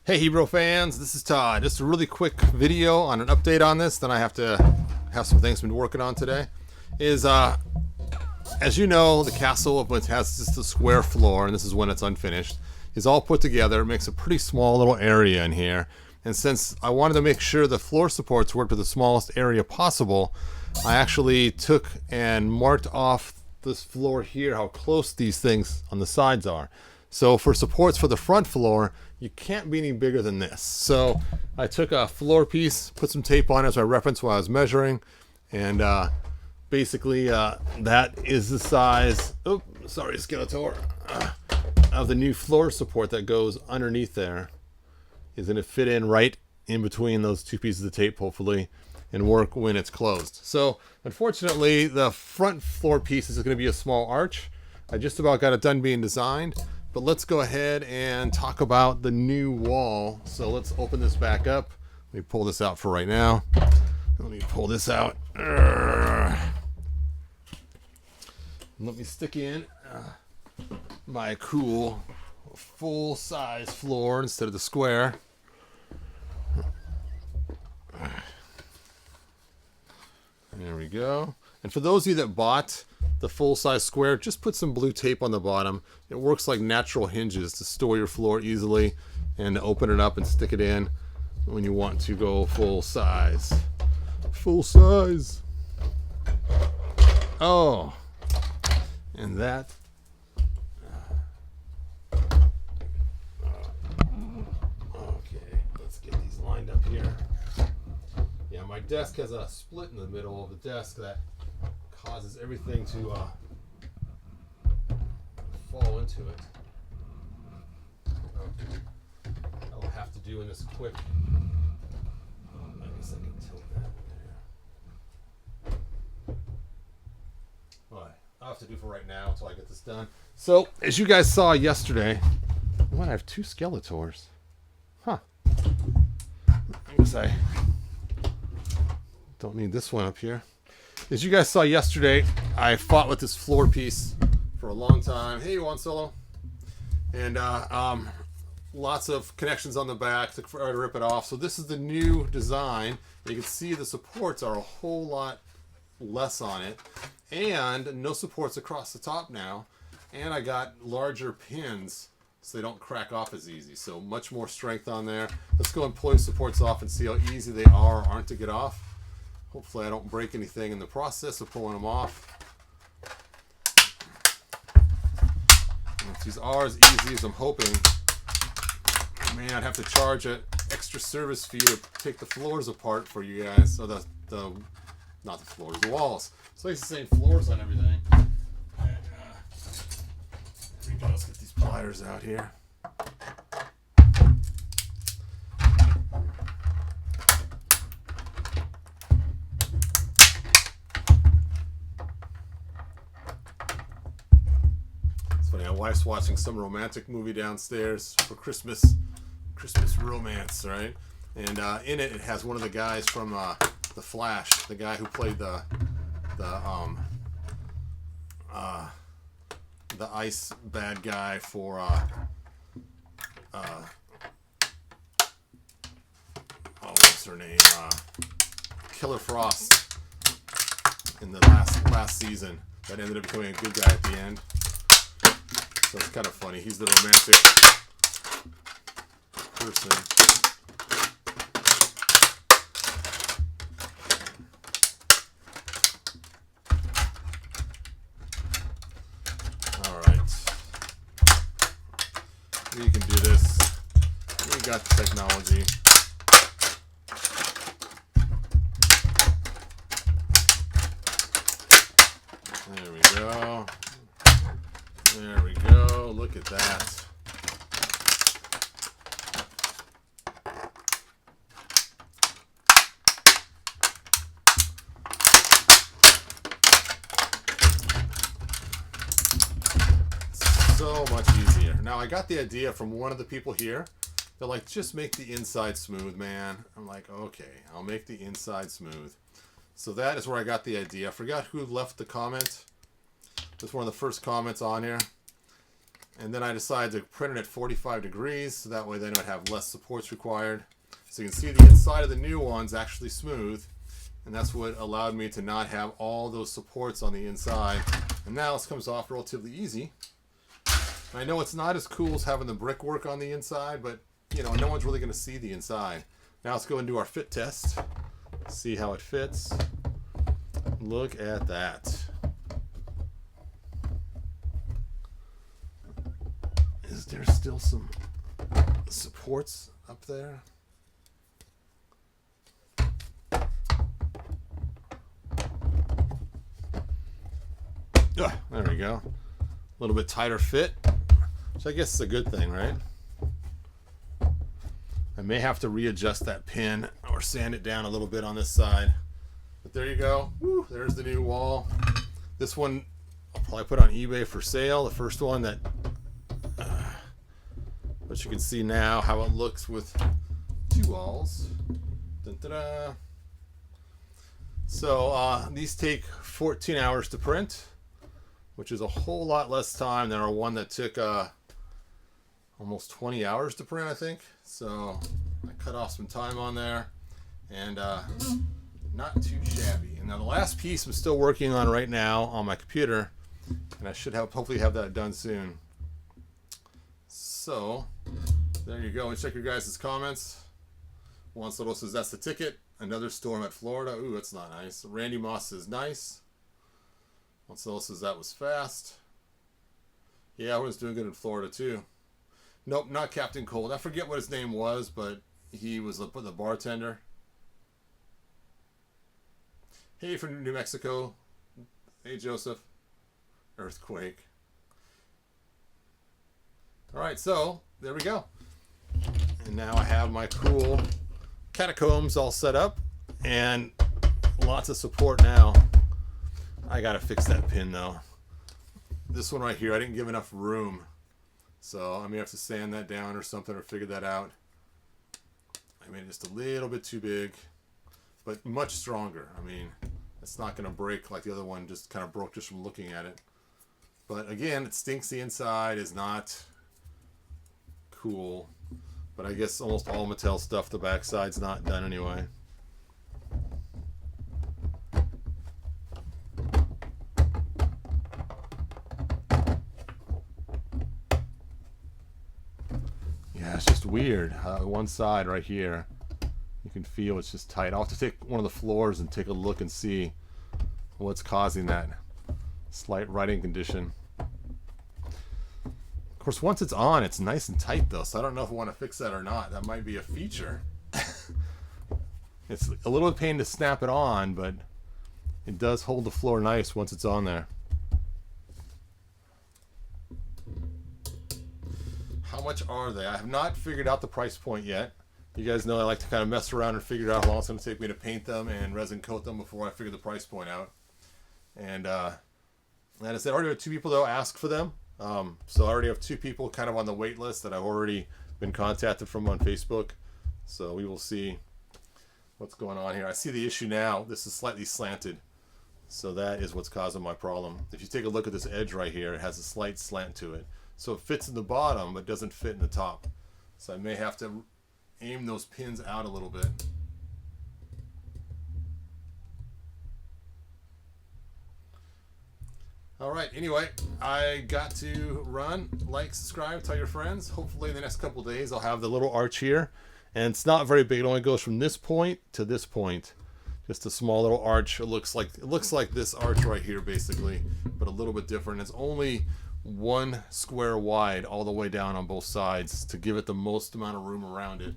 Hey Hebrew fans, this is Todd. Just a really quick video on an update on this. Then I have to have some things I've been working on today. As you know, the castle has just a square floor, and this is when it's unfinished, is all put together. It makes a pretty small little area in here. And since I wanted to make sure the floor supports worked with the smallest area possible, I actually took and marked off this floor here, how close these things on the sides are. So for supports for the front floor, you can't be any bigger than this. So I took a floor piece, put some tape on it as my reference while I was measuring, and basically that is the size, Skeletor, of the new floor support that goes underneath there. Is going to fit in right in between those two pieces of tape, hopefully, and work when it's closed. So unfortunately, the front floor piece is going to be a small arch. I just about got it done being designed. But let's go ahead and talk about the new wall. So let's open this back up. Let me pull this out for right now. Let me pull this out. Let me stick in my cool full-size floor instead of the square. There we go. And for those of you that bought the full-size square, just put some blue tape on the bottom. It works like natural hinges to store your floor easily and open it up and stick it in when you want to go full size. Full size. Oh, and that. Okay, let's get these lined up here. Yeah, my desk has a split in the middle of the desk that causes everything to fall into it. I'll have to do in this quick. I guess I can tilt that there. Alright, I'll have to do for right now until I get this done. So, as you guys saw yesterday, I have two Skeletors. Huh. I guess I don't need this one up here. As you guys saw yesterday, I fought with this floor piece for a long time. Hey, Juan Solo. And lots of connections on the back to rip it off. So this is the new design. You can see the supports are a whole lot less on it. And no supports across the top now. And I got larger pins so they don't crack off as easy. So much more strength on there. Let's go and pull the supports off and see how easy they are or aren't to get off. Hopefully I don't break anything in the process of pulling them off. And if these are as easy as I'm hoping, I may not have to charge an extra service fee to take the floors apart for you guys. So not the floors, the walls. So it's the same floors on everything. And, there we go. Let's get these pliers out here. My wife's watching some romantic movie downstairs for Christmas romance, right? And in it has one of the guys from The Flash, the guy who played the ice bad guy for what's her name? Killer Frost in the last season. That ended up becoming a good guy at the end. So it's kind of funny. He's the romantic person. All right. We can do this. We got the technology. There we go. There we go. Look at that. So much easier. Now I got the idea from one of the people here. They're like, just make the inside smooth, man. I'm like, okay, I'll make the inside smooth. So that is where I got the idea. I forgot who left the comment. That's one of the first comments on here. And then I decided to print it at 45 degrees, so that way then it would have less supports required. So you can see the inside of the new one's actually smooth, and that's what allowed me to not have all those supports on the inside. And now this comes off relatively easy. And I know it's not as cool as having the brickwork on the inside, but you know, no one's really going to see the inside. Now let's go and do our fit test. See how it fits. Look at that. Is there still some supports up there? There we go. A little bit tighter fit, which I guess is a good thing, right? I may have to readjust that pin or sand it down a little bit on this side. But there you go. Woo, there's the new wall. This one I'll probably put on eBay for sale. The first one that, but you can see now how it looks with two walls. Dun, da, da. So these take 14 hours to print, which is a whole lot less time than our one that took almost 20 hours to print, I think. So I cut off some time on there, and not too shabby. And now the last piece I'm still working on right now on my computer, and I should hopefully have that done soon. So there you go. And check your guys' comments. Juan Soto says that's the ticket. Another storm at Florida. Ooh, that's not nice. Randy Moss says nice. Juan Soto says that was fast. Yeah, I was doing good in Florida too. Nope, not Captain Cold. I forget what his name was, but he was the bartender. Hey, from New Mexico. Hey, Joseph. Earthquake. All right, so there we go. And now I have my cool catacombs all set up and lots of support now. I gotta fix that pin though. This one right here, I didn't give enough room. So I may have to sand that down or something, or figure that out. I made it just a little bit too big, but much stronger. I mean, it's not gonna break like the other one just kind of broke just from looking at it. But again, it stinks. The inside is not cool. But I guess almost all Mattel stuff, the backside's not done anyway. Yeah, it's just weird. One side right here, you can feel it's just tight. I'll have to take one of the floors and take a look and see what's causing that slight writing condition. Of course, once it's on, it's nice and tight though, so I don't know if I want to fix that or not. That might be a feature. It's a little pain to snap it on, but it does hold the floor nice once it's on there. How much are they? I have not figured out the price point yet. You guys know I like to kind of mess around and figure out how long it's going to take me to paint them and resin coat them before I figure the price point out. And like I said, I already have 2 people though ask for them. So I already have 2 people kind of on the wait list that I've already been contacted from on Facebook. So we will see what's going on here. I see the issue now. This is slightly slanted. So that is what's causing my problem. If you take a look at this edge right here, it has a slight slant to it. So it fits in the bottom, but doesn't fit in the top. So I may have to aim those pins out a little bit. Alright, anyway, I got to run, like, subscribe, tell your friends. Hopefully in the next couple days I'll have the little arch here. And it's not very big. It only goes from this point to this point. Just a small little arch. It looks like this arch right here basically, but a little bit different. It's only 1 square wide all the way down on both sides to give it the most amount of room around it.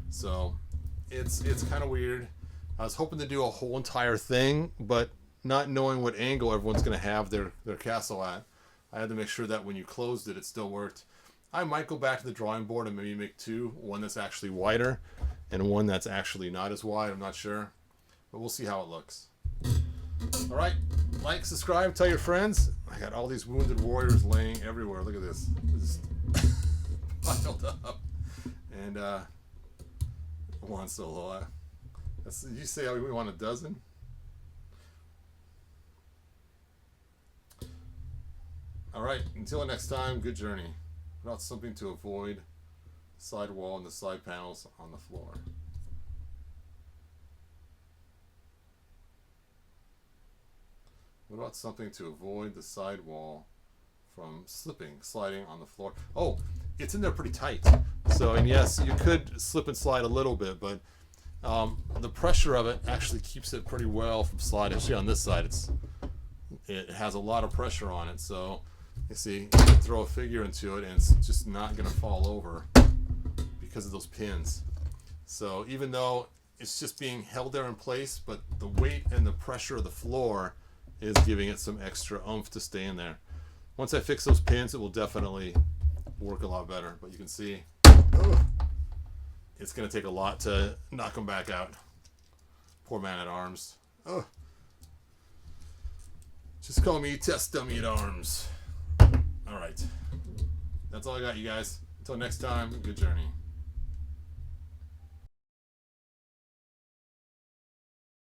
So it's kind of weird. I was hoping to do a whole entire thing, but not knowing what angle everyone's going to have their castle at, I had to make sure that when you closed it, it still worked. I might go back to the drawing board and maybe make 2, one that's actually wider and one that's actually not as wide. I'm not sure, but we'll see how it looks. All right, like, subscribe, tell your friends. I got all these wounded warriors laying everywhere. Look at this, just piled up. And Juan Solo, did you say we want a dozen? All right, until next time, good journey. What about something to avoid sidewall and the side panels on the floor? What about something to avoid the sidewall from sliding on the floor? Oh, it's in there pretty tight. So, and yes, you could slip and slide a little bit, but the pressure of it actually keeps it pretty well from sliding. Especially on this side, it has a lot of pressure on it. So, you see, you can throw a figure into it, and it's just not going to fall over because of those pins. So, even though it's just being held there in place, but the weight and the pressure of the floor is giving it some extra oomph to stay in there. Once I fix those pins, it will definitely work a lot better. But you can see, it's going to take a lot to knock them back out. Poor man at arms. Just call me Test Dummy at Arms. All right. That's all I got, you guys. Until next time, good journey.